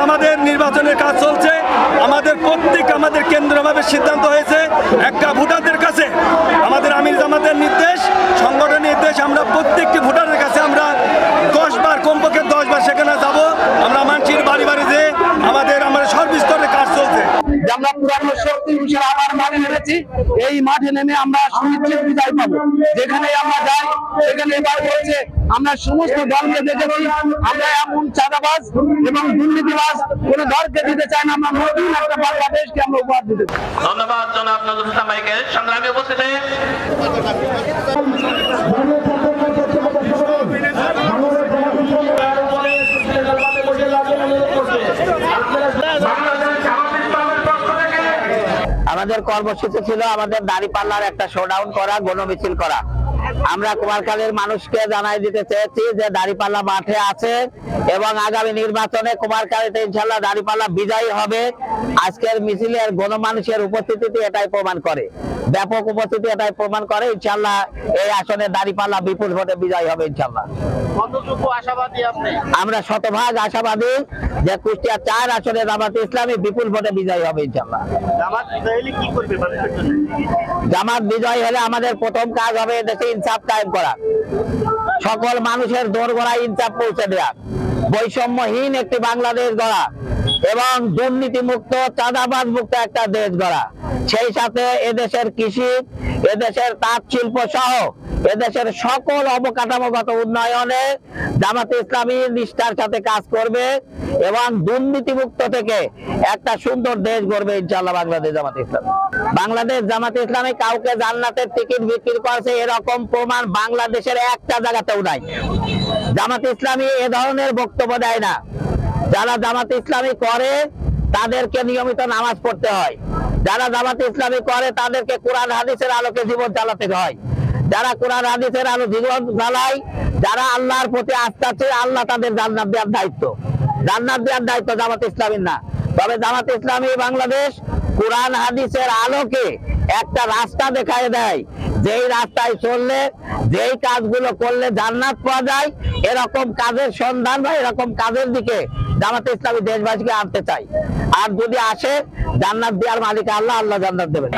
আমাদের নির্বাচনের কাজ চলছে। আমাদের আমাদের কেন্দ্রভাবে সিদ্ধান্ত হয়েছে একটা ভোটারদের কাছে আমাদের আমির জামাতের নির্দেশ, সংগঠনের নির্দেশ, আমরা প্রত্যেকটি ভোটারের কাছে আমরা 10 বার, কমপক্ষে 10 বার সেখানে যাব। আমরা মানসির বাড়ি বাড়ি যে আমাদের সর্বস্তরে কাজ চলছে। আমরা পুরানো শক্তি হিসেবে আবার মাঠে নেমেছি। এই মাঠে নেমে আমরা সুনিশ্চিত বিজয় পাবো। যেখানে আমরা যাই সেখানে এবার বলছে আমরা সমস্ত দলকে দেখেছি, আমরা এমন চাঁদাবাজ এবং দুর্নীতিবাজ কোন দলকে দিতে চাই না। আমরা নতুন একটা বাংলাদেশকে আমরা উপহার দিতে চাই। ধন্যবাদ জনাব নজরুল ইসলাম ভাইকে। সংগ্রামী উপস্থিতি আমাদের কর্মসূচি ছিল আমাদের দাঁড়িপাল্লার একটা শোডাউন করা, গণমিছিল করা। আমরা কুমারখালীর মানুষকে জানাই দিতে চেয়েছি যে দাঁড়িপাল্লা মাঠে আছে এবং আগামী নির্বাচনে কুমারখালীতে ইনশাল্লাহ দাঁড়িপাল্লা বিজয়ী হবে। আজকের মিছিলের গণমানুষের উপস্থিতি এটাই প্রমাণ করে, ব্যাপক উপস্থিতি এটাই প্রমাণ করে। ইনশাল্লাহ এই আসনে দাঁড়িপাল্লা বিপুল ভোটে বিজয়ী হবে ইনশাল্লাহ। কতটুকু আশাবাদী আপনি? আমরা শতভাগ আশাবাদী যে কুষ্টিয়া 4 আসনে জামাত ইসলামী বিপুল ভোটে বিজয়ী হবে ইনশাল্লাহ। জামাত বিজয় হলে কি করবে মানুষের জন্য? জামাত বিজয় হলে আমাদের প্রথম কাজ হবে দেশে ইনসাফ কায়েম করা, সকল মানুষের দোরগোড়ায় ইনসাফ পৌঁছে দেওয়া, বৈষম্যহীন একটি বাংলাদেশ গড়া এবং দুর্নীতি মুক্ত, চাঁদাবাজ মুক্ত একটা দেশ গড়া। সেই সাথে এদেশের কৃষি, এদেশের তাঁত শিল্প সহ এদেশের সকল অবকাঠামোগত উন্নয়নে জামাতে ইসলামী নিষ্ঠার সাথে কাজ করবে এবং দুর্নীতি মুক্ত থেকে একটা সুন্দর দেশ গড়বে ইনশাআল্লাহ বাংলাদেশ জামাতে ইসলামী। বাংলাদেশ জামাতে ইসলামী কাউকে জান্নাতের টিকিট বিক্রি করছে এরকম প্রমাণ বাংলাদেশের একটা জায়গাতেও নাই। জামাতে ইসলামী এ ধরনের বক্তব্য দেয় না। যারা জামাতে ইসলামী করে তাদেরকে নিয়মিত নামাজ পড়তে হয়, যারা জামাতে ইসলামী করে তাদেরকে কোরআন হাদিসের আলোকে জীবন চালাতে হয়। যারা কোরআন হাদিসের আলো জীবন চালায়, যারা আল্লাহর প্রতি আস্থা আছে, আল্লাহ তাদের জান্নাত দেওয়ার দায়িত্ব, জান্নাত দেওয়ার দায়িত্ব জামাতে ইসলামীর না। তবে জামাতে ইসলামী বাংলাদেশ কোরআন হাদিসের আলোকে একটা রাস্তা দেখায় দেয়, যেই রাস্তায় চললে, যেই কাজগুলো করলে জান্নাত পাওয়া যায়, এরকম কাজের সন্ধান বা এরকম কাজের দিকে জামাতে ইসলামী দেশবাসীকে আনতে চাই। আর যদি আসে জান্নাত দেওয়ার মালিক আল্লাহ, আল্লাহ জান্নাত দেবেন।